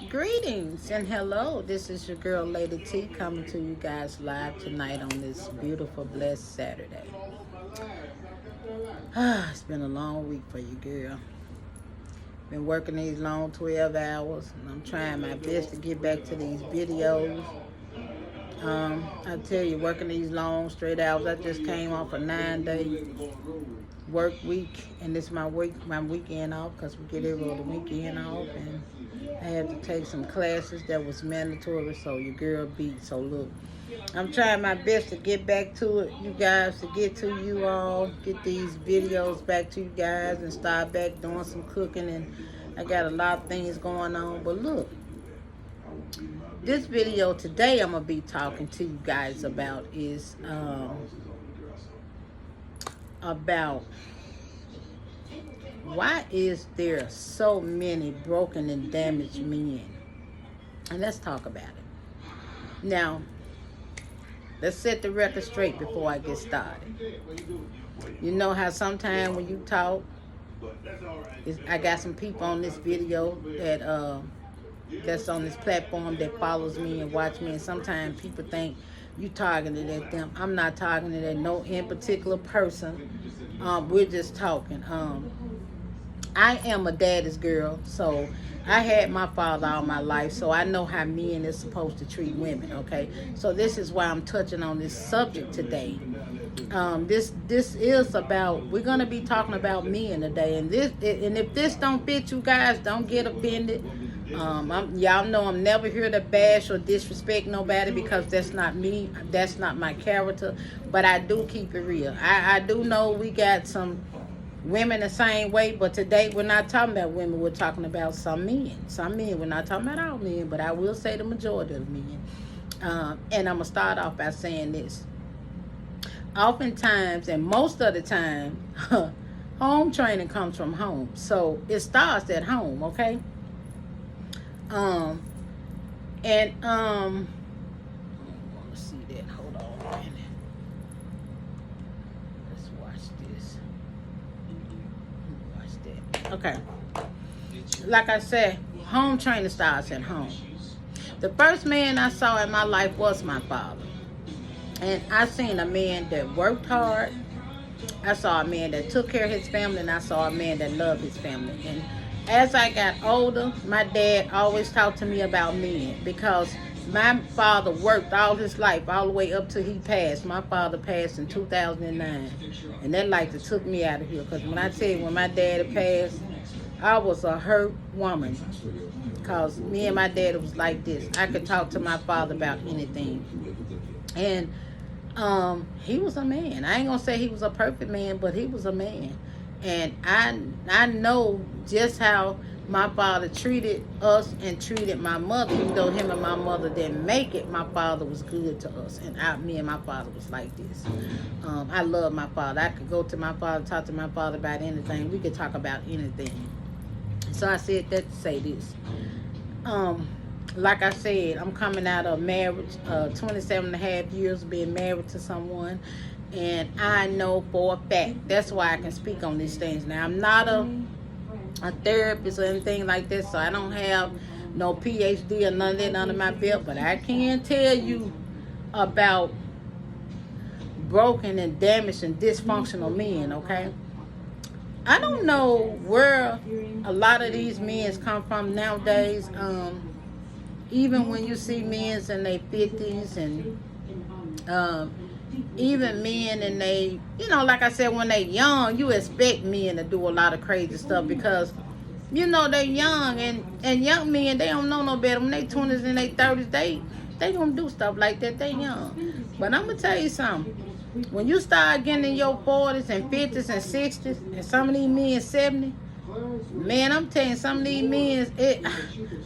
Greetings and hello. This is your girl Lady T coming to you guys live tonight on this beautiful, blessed Saturday. It's been a long week for you, girl. Been working these long 12 hours, and I'm trying my best to get back to these videos. I tell you, working these long straight hours. I just came off a 9-day work week, and this is my weekend off because we get every other weekend off, and I had to take some classes that was mandatory, so your girl beat. So look, I'm trying my best to get back to it, you guys, to get to you all, get these videos back to you guys, and start back doing some cooking. And I got a lot of things going on, but look, this video today I'm gonna be talking to you guys about is about why is there so many broken and damaged men. And let's talk about it. Now, let's set the record straight before I get started. You know how sometimes when you talk, I got some people on this video that's on this platform that follows me and watch me, and sometimes people think you targeted at them. I'm not targeted at no in particular person. We're just talking. I am a daddy's girl, so I had my father all my life, so I know how men is supposed to treat women, okay? So this is why I'm touching on this subject today. This is about, we're going to be talking about men today, and if this don't fit you guys, don't get offended. Y'all know I'm never here to bash or disrespect nobody, because that's not me, that's not my character, but I do keep it real. I do know we got some women the same way, but today we're not talking about women, we're talking about some men. Some men, we're not talking about all men, but I will say the majority of men. And I'm going to start off by saying this. Oftentimes, and most of the time, home training comes from home. So it starts at home, okay? Let's see that. Hold on a minute. Let's watch this. Okay. Like I said, home training starts at home. The first man I saw in my life was my father. And I seen a man that worked hard. I saw a man that took care of his family, and I saw a man that loved his family. And as I got older, my dad always talked to me about men, because my father worked all his life, all the way up till he passed. My father passed in 2009, and that like to took me out of here, because when I tell you, when my daddy passed, I was a hurt woman, because me and my daddy was like this. I could talk to my father about anything. And he was a man. I ain't gonna say he was a perfect man, but he was a man. And I know just how my father treated us and treated my mother. Even though him and my mother didn't make it, my father was good to us. And me and my father was like this. I love my father. I could go to my father, talk to my father about anything. We could talk about anything. So I said that to say this. Like I said, I'm coming out of marriage, 27 and a half years being married to someone. And I know for a fact, that's why I can speak on these things. Now, I'm not a therapist or anything like that, so I don't have no PhD or none of that under my belt, but I can tell you about broken and damaged and dysfunctional men, okay? I don't know where a lot of these men come from nowadays. Even when you see men in their 50s, and even men in they, like I said, when they young, you expect men to do a lot of crazy stuff, because they're young, and young men, they don't know no better. When they 20s and they 30s, they gonna do stuff like that. They young. But I'm gonna tell you something. When you start getting in your 40s and 50s and 60s, and some of these men 70, man, I'm telling you, some of these men,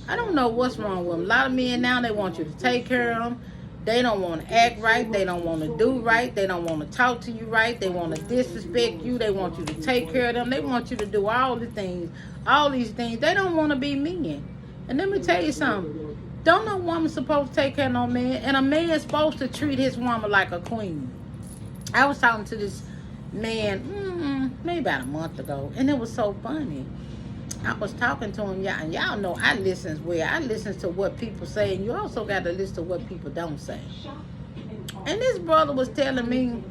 I don't know what's wrong with them. A lot of men now, they want you to take care of them. They don't want to act right. They don't want to do right. They don't want to talk to you right. They want to disrespect you. They want you to take care of them. They want you to do all these things. They don't want to be men. And let me tell you something. Don't no woman supposed to take care of no man. And a man is supposed to treat his woman like a queen. I was talking to this man maybe about a month ago, and it was so funny. I was talking to him, y'all, and y'all know I listens well. I listen to what people say, and you also got to listen to what people don't say. And this brother was telling me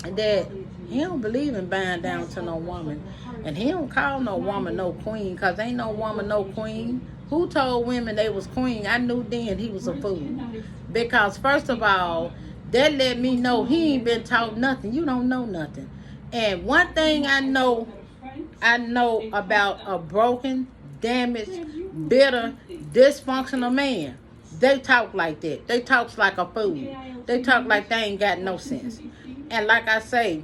that he don't believe in bowing down to no woman. And he don't call no woman no queen, because ain't no woman no queen. Who told women they was queen? I knew then he was a fool. Because first of all, that let me know he ain't been taught nothing. You don't know nothing. And one thing I know about a broken, damaged, bitter, dysfunctional man. They talk like that. They talk like a fool. They talk like they ain't got no sense. And like I say,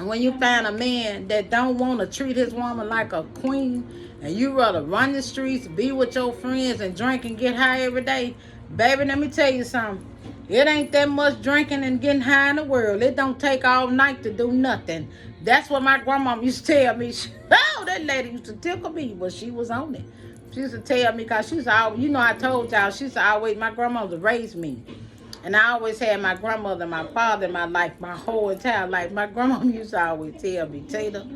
when you find a man that don't want to treat his woman like a queen, and you rather run the streets, be with your friends, and drink and get high every day, baby, let me tell you something. It ain't that much drinking and getting high in the world. It don't take all night to do nothing. That's what my grandma used to tell me. Oh, that lady used to tickle me, but she was on it. She used to tell me, because she's always, you know, I told y'all, she's always, my grandmother raised me. And I always had my grandmother and my father in my life, my whole entire life. My grandma used to always tell me, Tater,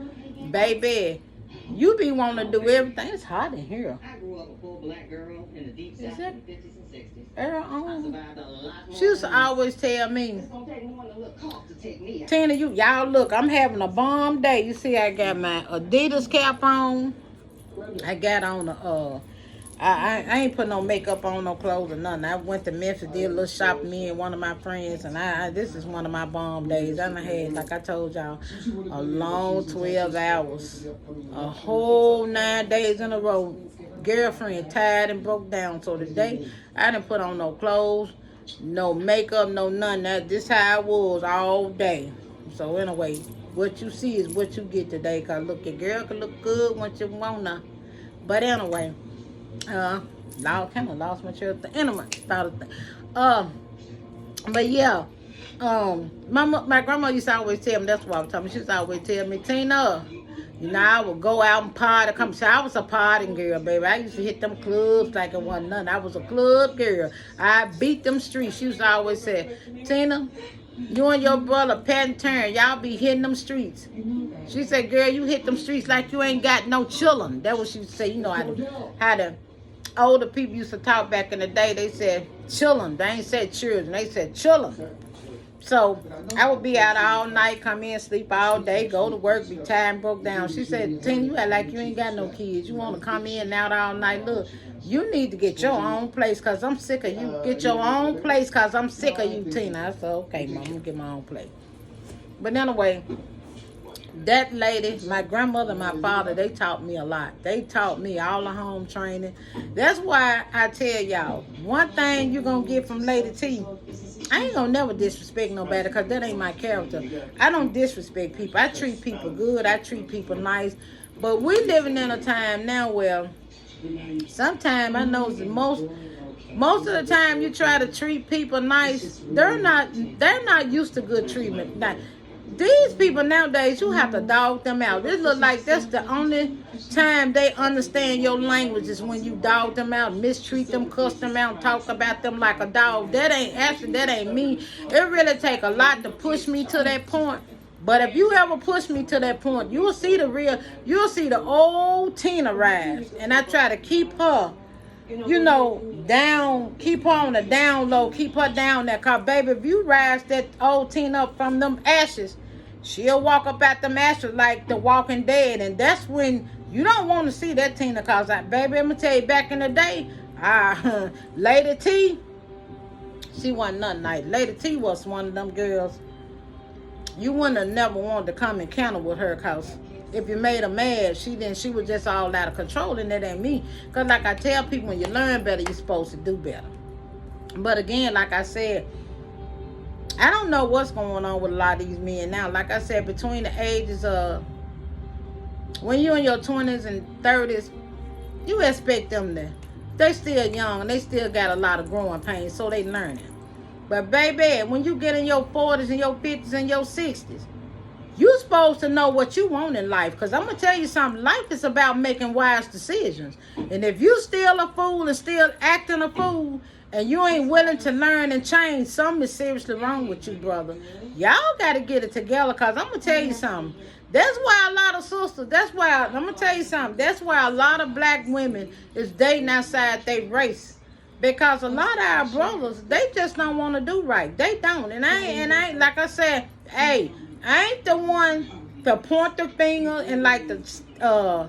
baby, you be wanting to do everything. It's hot in here. I grew up a full black girl in the deep south in the 50s and 60s. I survived a lot more. She used to always tell me, It's gonna take more than a little cough to take me out. Tina, y'all look, I'm having a bomb day. You see, I got my Adidas cap on. I got on I ain't put no makeup on, no clothes or nothing. I went to Memphis, did a little shopping, me and one of my friends, and this is one of my bomb days. I done had, like I told y'all, a long 12 hours, a whole 9 days in a row. Girlfriend tired and broke down. So today, I didn't put on no clothes, no makeup, no nothing. This how I was all day. So anyway, what you see is what you get today. Cause look, your girl can look good once you wanna. But anyway, kind of lost my trail of thought. Anyway, but yeah, my grandma used to always tell me, that's what I was talking about. She used to always tell me, Tina, you know, I would go out and party. So I was a partying girl, baby. I used to hit them clubs like it wasn't nothing. I was a club girl. I beat them streets. She used to always say, Tina, you and your brother Pat and Turn, y'all be hitting them streets. She said, girl, you hit them streets like you ain't got no chillin'. That what she used to say. You know how the older people used to talk back in the day. They said chillin'. They ain't said children. They said chillin'. So I would be out all night, come in, sleep all day, go to work, be tired and broke down. She said, Tina, you act like you ain't got no kids. You want to come in and out all night. Look, you need to get your own place because I'm sick of you. Get your own place because I'm sick of you, Tina. I said, okay, Mom, I'm going to get my own place. But anyway, that lady, my grandmother, my father, they taught me a lot. They taught me all the home training. That's why I tell y'all, one thing you're going to get from Lady T, I ain't gonna never disrespect nobody because that ain't my character. I don't disrespect people. I treat people good. I treat people nice. But we living in a time now where sometimes I know that most of the time you try to treat people nice, they're not used to good treatment. Now, these people nowadays, you have to dog them out. This look like that's the only time they understand your language is when you dog them out, mistreat them, cuss them out, and talk about them like a dog. That ain't me. It really take a lot to push me to that point. But if you ever push me to that point, you'll see the old Tina rise. And I try to keep her, you know, down, keep her on the down low, keep her down there. Cause baby, if you rise that old Tina up from them ashes, she'll walk up at them ashes like the Walking Dead. And that's when you don't want to see that Tina. Cause baby, I'm gonna tell you, back in the day, Lady T, she wasn't nothing nice. Lady T was one of them girls. You wouldn't have never wanted to come encounter with her, cause if you made her mad, she was just all out of control, and that ain't me. Cause like I tell people, when you learn better, you're supposed to do better. But again, like I said, I don't know what's going on with a lot of these men now. Like I said, between the ages of when you're in your 20s and 30s, you expect them to, they still young and they still got a lot of growing pains, so they learning. But baby, when you get in your 40s and your 50s and your 60s, you're supposed to know what you want in life. Because I'm going to tell you something. Life is about making wise decisions. And if you still a fool and still acting a fool, and you ain't willing to learn and change, something is seriously wrong with you, brother. Y'all got to get it together. Because I'm going to tell you something. That's why a lot of sisters, that's why, I'm going to tell you something. That's why a lot of black women is dating outside their race. Because a lot of our brothers, they just don't want to do right. They don't. And I ain't, like I said, hey, I ain't the one to point the finger and like the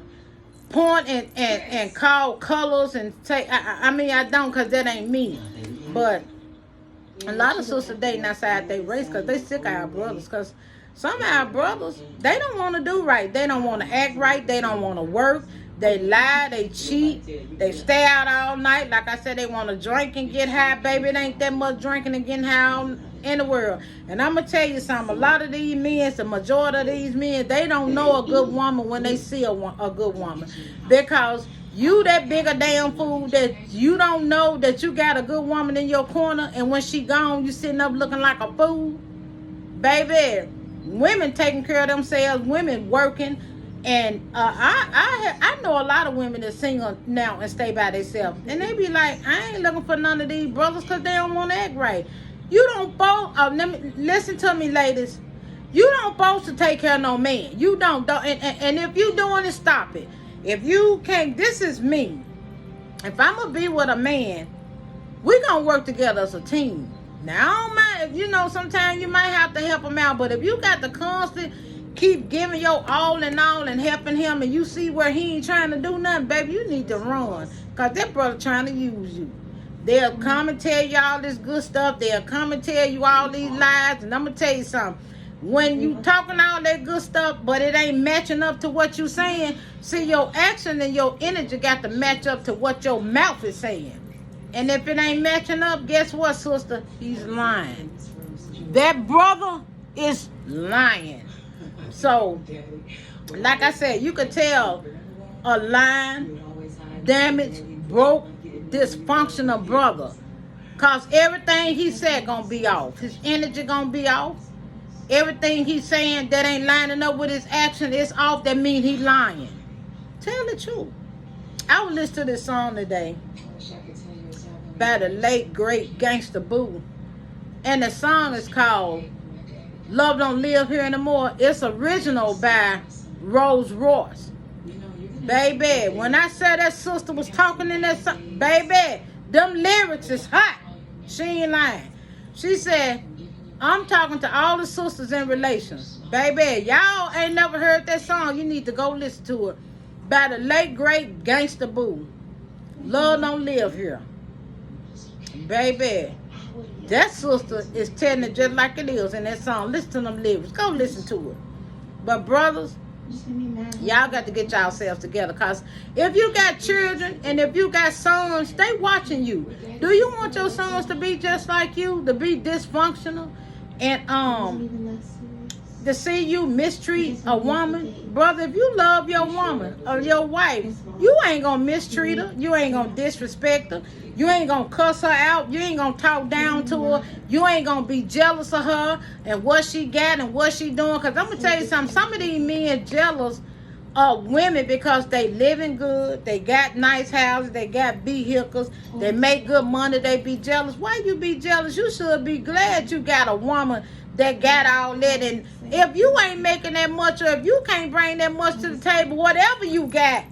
point and call colors and say, I mean, I don't, because that ain't me. But a lot of sisters dating outside their race because they sick of our brothers. Because some of our brothers, they don't want to do right. They don't want to act right. They don't want to work. They lie. They cheat. They stay out all night. Like I said, they want to drink and get high. Baby, it ain't that much drinking and getting high in the world. And I'm going to tell you something. A lot of these men, the majority of these men, they don't know a good woman when they see a good woman. Because you that big a damn fool that you don't know that you got a good woman in your corner, and when she gone, you sitting up looking like a fool. Baby, women taking care of themselves, women working, and I know a lot of women that single now and stay by themselves, and they be like, I ain't looking for none of these brothers because they don't want to act right. You don't both. Listen to me, ladies. You don't supposed to take care of no man. You don't. And if you doing it, stop it. If you can't, this is me. If I'm gonna be with a man, we gonna work together as a team. Now, I don't mind if, you know, sometimes you might have to help him out, but if you got to constant keep giving your all and helping him, and you see where he ain't trying to do nothing, baby, you need to run, because that brother trying to use you. They'll come and tell you all this good stuff. They'll come and tell you all these lies, and I'm gonna tell you something. When you talking all that good stuff, but it ain't matching up to what you saying, see, your action and your energy got to match up to what your mouth is saying. And if it ain't matching up, guess what, sister? He's lying. That brother is lying. So, like I said, you could tell a lying, damaged, broke, dysfunctional brother. Because everything he said gonna be off. His energy gonna be off. Everything he's saying that ain't lining up with his action is off. That means he lying. Tell the truth. I was listening to this song today by the late, great Gangsta Boo. And the song is called Love Don't Live Here Anymore. It's original by Rose Royce. Baby, when I said that sister was talking in that song, baby, them lyrics is hot. She ain't lying. She said, I'm talking to all the sisters in relations. Baby, y'all ain't never heard that song. You need to go listen to it. By the late, great Gangsta Boo. Love Don't Live Here. Baby, that sister is telling it just like it is in that song. Listen to them lyrics. Go listen to it. But brothers, y'all got to get yourselves together. Because if you got children and if you got sons, they watching you. Do you want your sons to be just like you? To be dysfunctional? And to see you mistreat a woman? Brother, if you love your woman or your wife, you ain't gonna mistreat her. You ain't gonna disrespect her. You ain't gonna cuss her out. You ain't gonna talk down to her. You ain't gonna be jealous of her and what she got and what she doing. Because I'm gonna tell you something. Some of these men jealous of women because they living good. They got nice houses. They got vehicles. They make good money. They be jealous. Why you be jealous? You should be glad you got a woman that got all that. And if you ain't making that much, or if you can't bring that much to the table, whatever you got,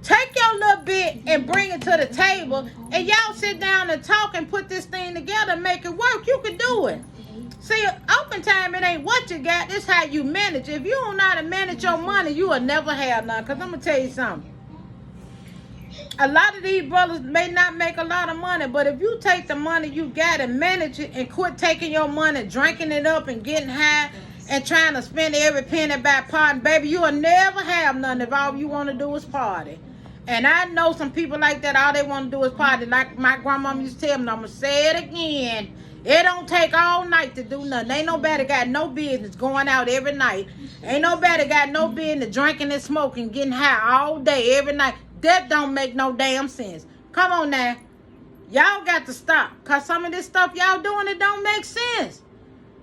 take your little bit and bring it to the table, and y'all sit down and talk and put this thing together and make it work. You can do it. See, oftentimes it ain't what you got, it's how you manage. If you don't know how to manage your money, you will never have none. Because I'm going to tell you something. A lot of these brothers may not make a lot of money, but if you take the money you got and manage it and quit taking your money, drinking it up and getting high and trying to spend every penny by partying, baby, you will never have none if all you want to do is party. And I know some people like that, all they want to do is party. Like my grandmama used to tell me, I'm going to say it again. It don't take all night to do nothing. Ain't nobody got no business going out every night. Ain't nobody got no business drinking and smoking, getting high all day, every night. That don't make no damn sense. Come on now. Y'all got to stop. Because some of this stuff y'all doing, it don't make sense.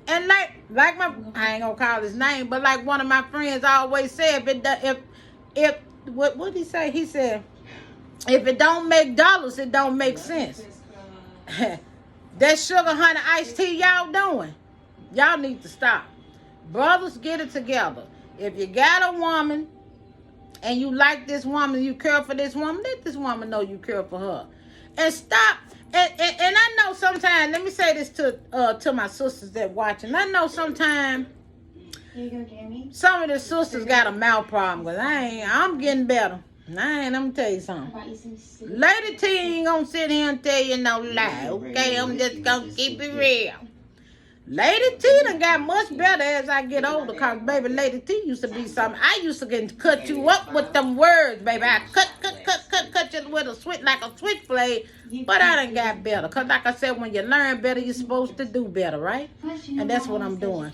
And like my, I ain't going to call his name, but like one of my friends always said, what did he say? He said, if it don't make dollars, it don't make sense. That sugar honey iced tea y'all doing, y'all need to stop. Brothers, get it together. If you got a woman and you like this woman, you care for this woman, let this woman know you care for her. And stop. And I know sometimes, let me say this to my sisters that watching. I know sometimes some of the sisters got a mouth problem, but I'm getting better. Let me tell you something. Lady T ain't gonna sit here and tell you no lie, okay? I'm just gonna keep it real. Lady T done got much better as I get older, cause baby, Lady T used to be something. I used to cut you up with them words, baby. I cut you with a switch, like a switchblade. But I done got better, cause like I said, when you learn better, you're supposed to do better, right? And that's what I'm doing.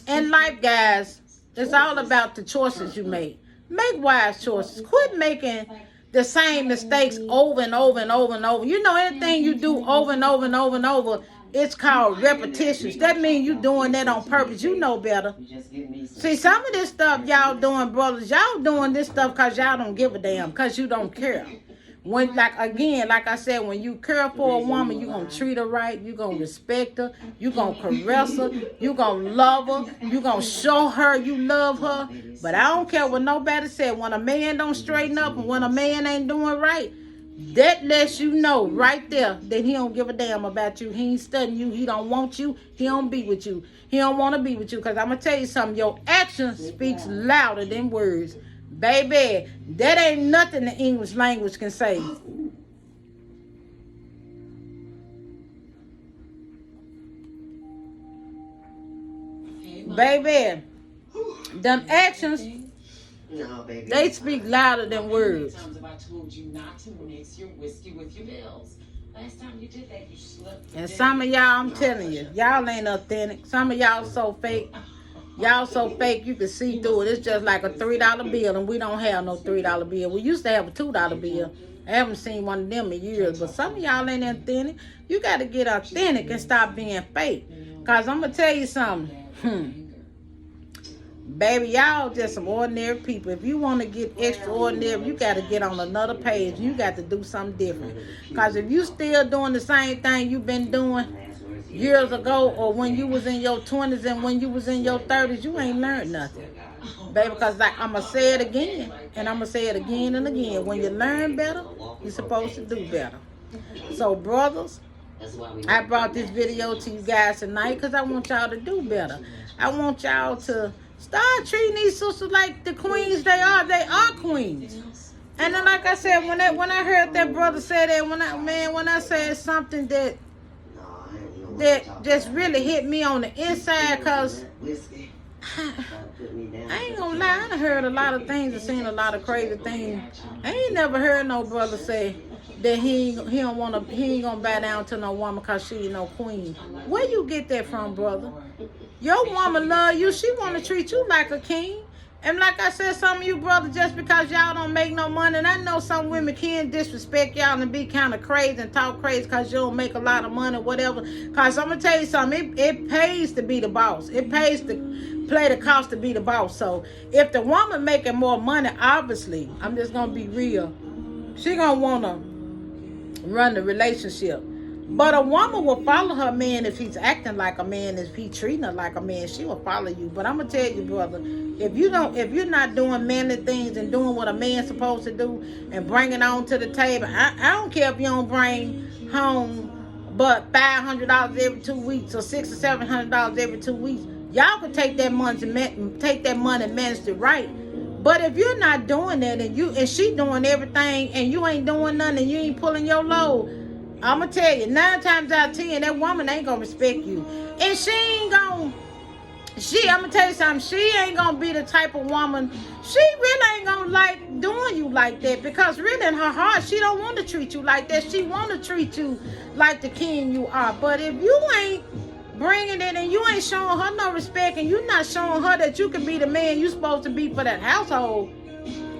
In life, guys, it's all about the choices you make. Make wise choices. Quit making the same mistakes over and over and over and over. You know, anything you do over and over and over and over, it's called repetitions. That means you doing that on purpose. You know better. See, some of this stuff y'all doing, brothers, y'all doing this stuff because y'all don't give a damn, because you don't care. When, like I said, when you care for a woman, you're going to treat her right. You're going to respect her. You're going to caress her. You're going to love her. You're going to show her you love her. But I don't care what nobody said. When a man don't straighten up and when a man ain't doing right, that lets you know right there that he don't give a damn about you. He ain't studying you. He don't want you. He don't be with you. He don't want to be with you. Because I'm going to tell you something. Your action speaks louder than words. Baby, that ain't nothing the English language can say. Baby, them actions, they speak louder than words. And some of y'all, I'm telling you, y'all ain't authentic. Some of y'all so fake. Y'all so fake you can see through it. It's just like a $3 bill, and we don't have no $3 bill. We used to have a $2 bill. I haven't seen one of them in years, but some of y'all ain't authentic. You got to get authentic and stop being fake. Because I'm going to tell you something. Baby, y'all just some ordinary people. If you want to get extraordinary, you got to get on another page. You got to do something different. Because if you still doing the same thing you've been doing years ago, or when you was in your 20s and when you was in your 30s, you ain't learned nothing, baby. Because like I'm gonna say it again, and I'm gonna say it again and again. When you learn better, you're supposed to do better. So brothers, I brought this video to you guys tonight because I want y'all to do better. I want y'all to start treating these sisters like the queens they are. They are queens. And then, like I said, when I heard that brother say that, when I said something that just really hit me on the inside, because I ain't gonna lie, I done heard a lot of things and seen a lot of crazy things. I ain't never heard no brother say that he ain't gonna bow down to no woman because she ain't no queen. Where you get that from, brother? Your woman love you. She want to treat you like a king. And like I said, some of you brothers, just because y'all don't make no money, and I know some women can disrespect y'all and be kind of crazy and talk crazy because you don't make a lot of money or whatever. Because I'm going to tell you something, it pays to be the boss. It pays to play the cost to be the boss. So if the woman making more money, obviously, I'm just going to be real, she going to want to run the relationship. But a woman will follow her man if he's acting like a man, if he treating her like a man, she will follow you. But I'm gonna tell you, brother, if you're not doing manly things and doing what a man's supposed to do and bringing on to the table, I don't care if you don't bring home but $500 every 2 weeks or $600 or $700 every 2 weeks. Y'all can take that money and manage it right. But if you're not doing that and she doing everything and you ain't doing nothing and you ain't pulling your load, I'm going to tell you, 9 times out of 10, that woman ain't going to respect you. And I'm going to tell you something, she ain't going to be the type of woman, she really ain't going to like doing you like that, because really in her heart, she don't want to treat you like that. She want to treat you like the king you are. But if you ain't bringing it and you ain't showing her no respect and you're not showing her that you can be the man you supposed to be for that household,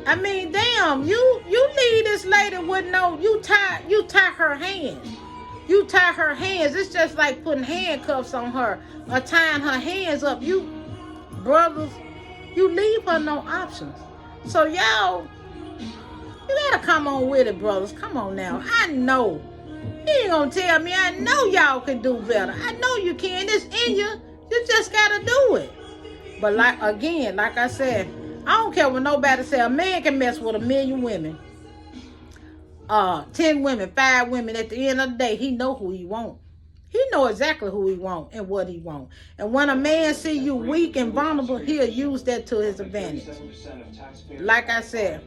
I mean, damn, you leave this lady with you tie her hands. You tie her hands. It's just like putting handcuffs on her or tying her hands up. You brothers, you leave her no options. So y'all, you gotta come on with it, brothers. Come on now. I know. You ain't gonna tell me. I know y'all can do better. I know you can. It's in you. You just gotta do it. But like I said, I don't care what nobody say. A man can mess with 1,000,000 women. 10 women, 5 women. At the end of the day, he know who he want. He know exactly who he want and what he want. And when a man see you weak and vulnerable, he'll use that to his advantage. Like I said,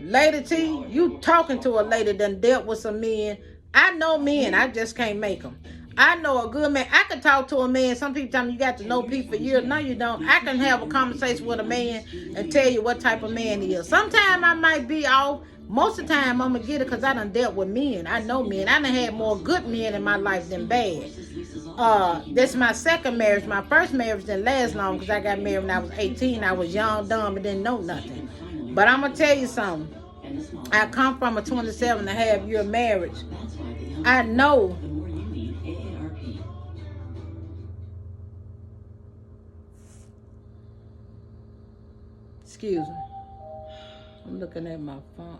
Lady T, you talking to a lady done dealt with some men. I know men, I just can't make them. I know a good man. I can talk to a man. Some people tell me you got to know people for years. No, you don't. I can have a conversation with a man and tell you what type of man he is. Sometimes I might be off. Most of the time I'm going to get it because I done dealt with men. I know men. I done had more good men in my life than bad. This is my second marriage. My first marriage didn't last long because I got married when I was 18. I was young, dumb, and didn't know nothing. But I'm going to tell you something. I come from a 27.5-year marriage. I know. Excuse me. I'm looking at my phone.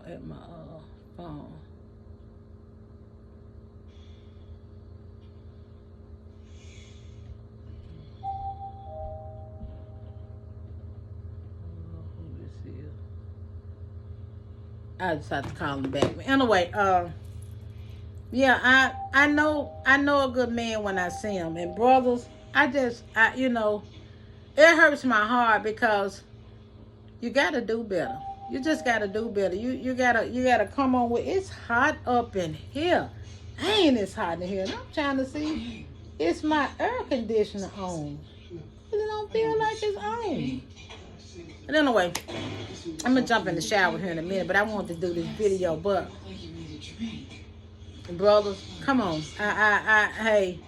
Phone. Who this is? I just have to call him back. Anyway, yeah, I know a good man when I see him. And brothers, you know, it hurts my heart because you gotta do better. You just gotta do better. You gotta come on with. It's hot up in here. Ain't it's hot in here? And I'm trying to see. It's my air conditioner on. It don't feel like it's on. But anyway, I'm gonna jump in the shower here in a minute. But I want to do this video. But brothers, come on. Hey.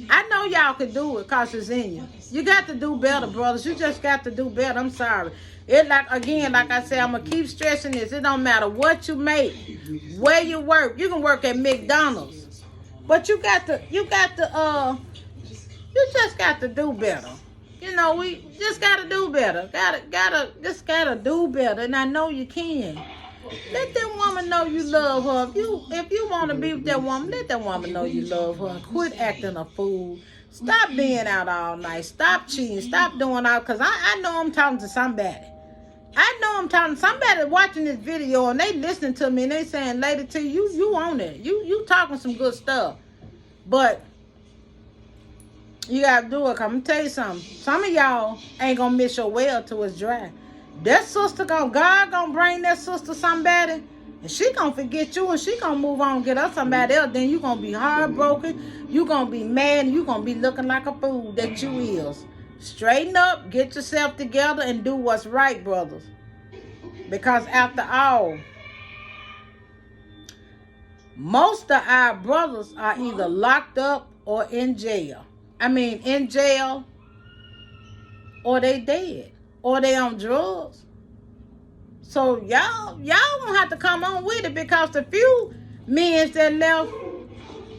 I know y'all can do it because it's in you. You got to do better, brothers. You just got to do better. I'm sorry. Like I said, I'm going to keep stressing this. It don't matter what you make, where you work. You can work at McDonald's. But you just got to do better. You know, we just got to do better. Just got to do better. And I know you can. Let that woman know you love her. If you want to be with that woman, let that woman know you love her. Quit acting a fool. Stop being out all night. Stop cheating. Stop doing all. Because I know I'm talking to somebody. I know I'm talking to somebody watching this video and they listening to me and they saying, Lady T, you on it. You talking some good stuff. But you got to do it. I'm going to tell you something. Some of y'all ain't going to miss your well till it's dry. That sister God gonna bring that sister somebody, and she gonna forget you, and she gonna move on and get her somebody else. Then you gonna be heartbroken, you gonna be mad, and you gonna be looking like a fool that you is. Straighten up, get yourself together, and do what's right, brothers. Because after all, most of our brothers are either locked up or in jail. In jail, or they dead. Or they on drugs. So y'all gonna have to come on with it because the few men that left,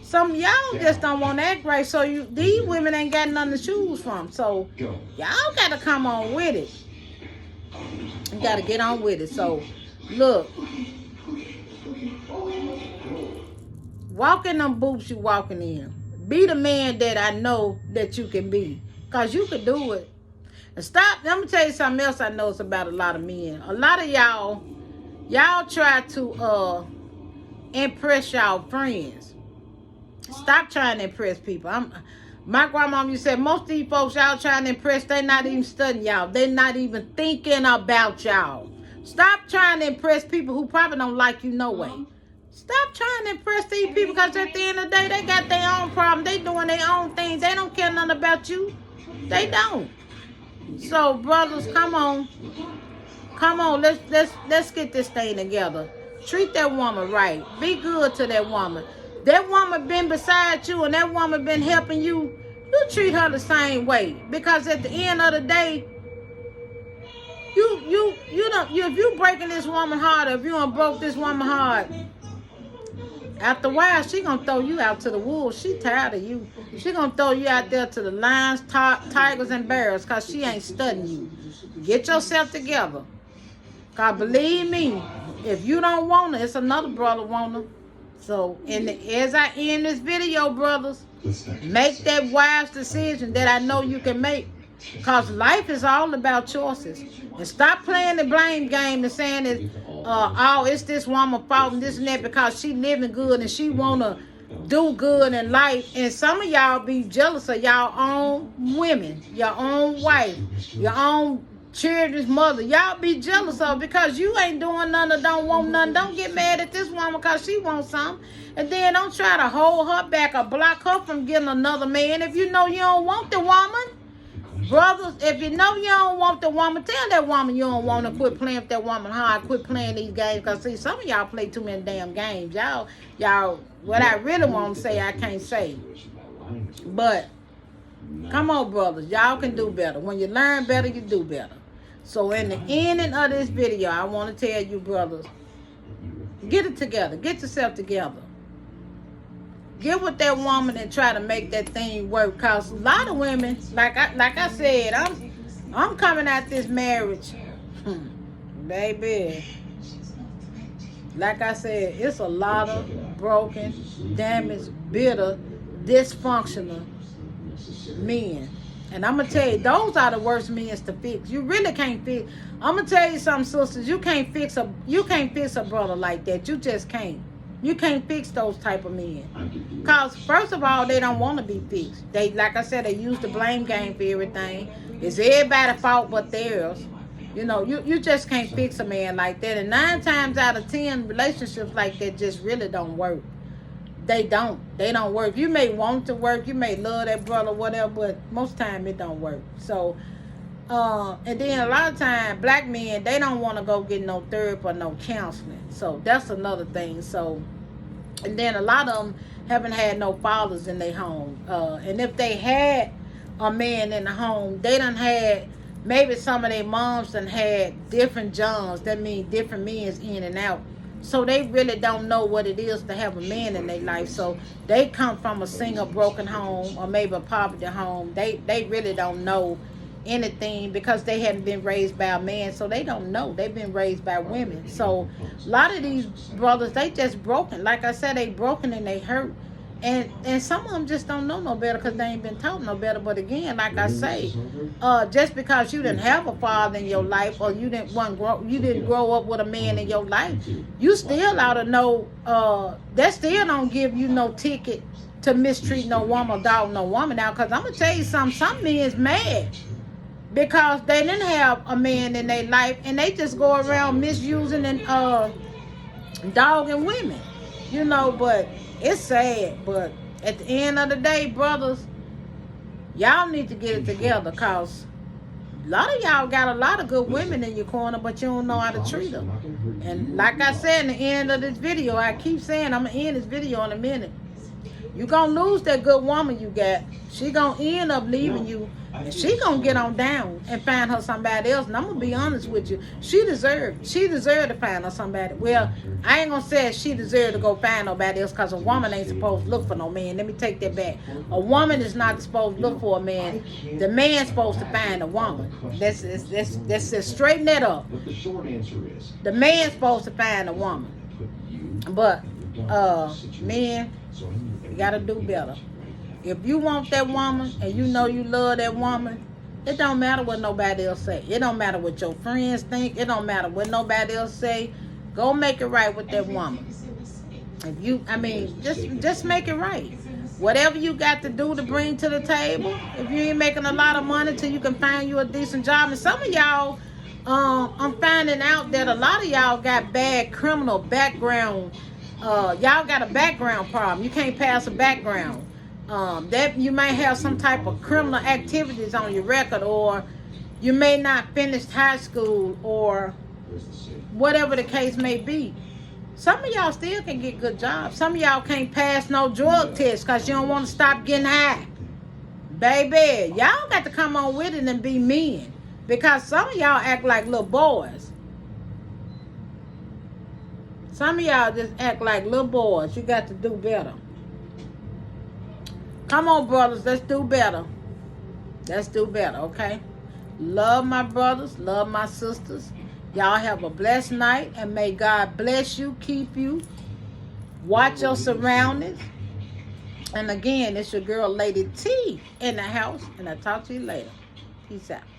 some of y'all just don't want to act right. So these women ain't got nothing to choose from. So y'all gotta come on with it. You gotta get on with it. So look, walk in them boots you walking in. Be the man that I know that you can be. Cause you can do it. And stop, let me tell you something else I know about a lot of men. A lot of y'all try to impress y'all friends. Stop trying to impress people. My grandma used to say, most of these folks y'all trying to impress, they not even studying y'all. They not even thinking about y'all. Stop trying to impress people who probably don't like you no way. Stop trying to impress these people because at the end of the day, they got their own problem. They doing their own things. They don't care nothing about you. They don't. So, brothers, come on. Come on, let's get this thing together. Treat that woman right. Be good to that woman. That woman been beside you and that woman been helping you. You treat her the same way. Because at the end of the day, if you breaking this woman heart, or if you done broke this woman heart, after a while, she gonna throw you out to the wolves. She tired of you. She gonna throw you out there to the lions, tigers, and bears because she ain't studying you. Get yourself together. Because believe me, if you don't want her, it's another brother want her. So, as I end this video, brothers, make that wise decision that I know you can make. Because life is all about choices. And stop playing the blame game and saying that, oh, it's this woman's fault and this and that because she living good and she want to do good in life. And some of y'all be jealous of y'all own women, your own wife, your own children's mother. Y'all be jealous of because you ain't doing nothing or don't want nothing. Don't get mad at this woman because she wants something. And then don't try to hold her back or block her from getting another man if you know you don't want the woman. Brothers, if you know you don't want the woman, tell that woman you don't want to. Quit playing with that woman hard. Quit playing these games. Because, see, some of y'all play too many damn games. Y'all, what I really want to say, I can't say. But, come on, brothers. Y'all can do better. When you learn better, you do better. So, in the ending of this video, I want to tell you, brothers, get it together. Get yourself together. Get with that woman and try to make that thing work. Cause a lot of women, like I said, I'm coming out this marriage, baby. Like I said, it's a lot of broken, damaged, bitter, dysfunctional men. And I'm gonna tell you, those are the worst men to fix. You really can't fix. I'm gonna tell you something, sisters. You can't fix a brother like that. You just can't. You can't fix those type of men. Because, first of all, they don't want to be fixed. They, like I said, they use the blame game for everything. It's everybody's fault but theirs. You know, you just can't fix a man like that. And 9 times out of 10, relationships like that just really don't work. They don't work. You may want to work. You may love that brother, whatever, but most of the time it don't work. So, and then a lot of times, black men, they don't want to go get no therapy or no counseling. So that's another thing. So, and then a lot of them haven't had no fathers in their home. And if they had a man in the home, they done had, maybe some of their moms done had different Johns. That means different men's in and out. So they really don't know what it is to have a man in their life. So they come from a single broken home or maybe a poverty home. They really don't know anything because they hadn't been raised by a man, so they don't know. They've been raised by women. So a lot of these brothers, they just broken. Like I said, they broken and they hurt. And some of them just don't know no better because they ain't been taught no better. But again, like I say, just because you didn't have a father in your life or you didn't grow up with a man in your life, you still ought to know that still don't give you no ticket to mistreat no woman or dog no woman now. Because I'm going to tell you something, some men's mad because they didn't have a man in their life and they just go around misusing and dogging women, you know. But it's sad. But at the end of the day, brothers, y'all need to get it together because a lot of y'all got a lot of good women in your corner, but you don't know how to treat them. And like I said in the end of this video, I keep saying I'm going to end this video in a minute. You're going to lose that good woman you got. She going to end up leaving you. And she going to get on down and find her somebody else. And I'm going to be honest with you. She deserved to find her somebody. Well, I ain't going to say she deserved to go find nobody else because a woman ain't supposed to look for no man. Let me take that back. A woman is not supposed to look for a man. The man's supposed to find a woman. Let's just straighten that up. The man's supposed to find a woman. But, men, you got to do better. If you want that woman and you know you love that woman, it don't matter what nobody else say. It don't matter what your friends think. It don't matter what nobody else say. Go make it right with that woman. If you, just make it right. Whatever you got to do to bring to the table. If you ain't making a lot of money till you can find you a decent job. And some of y'all, I'm finding out that a lot of y'all got bad criminal background. Y'all got a background problem. You can't pass a background. That you might have some type of criminal activities on your record, or you may not finish high school, or whatever the case may be. Some of y'all still can get good jobs. Some of y'all can't pass no drug test because you don't want to stop getting high. Baby, y'all got to come on with it and be men, because some of y'all act like little boys. Some of y'all just act like little boys. You got to do better. Come on, brothers. Let's do better. Let's do better, okay? Love my brothers. Love my sisters. Y'all have a blessed night. And may God bless you, keep you. Watch your surroundings. And again, it's your girl, Lady T, in the house. And I'll talk to you later. Peace out.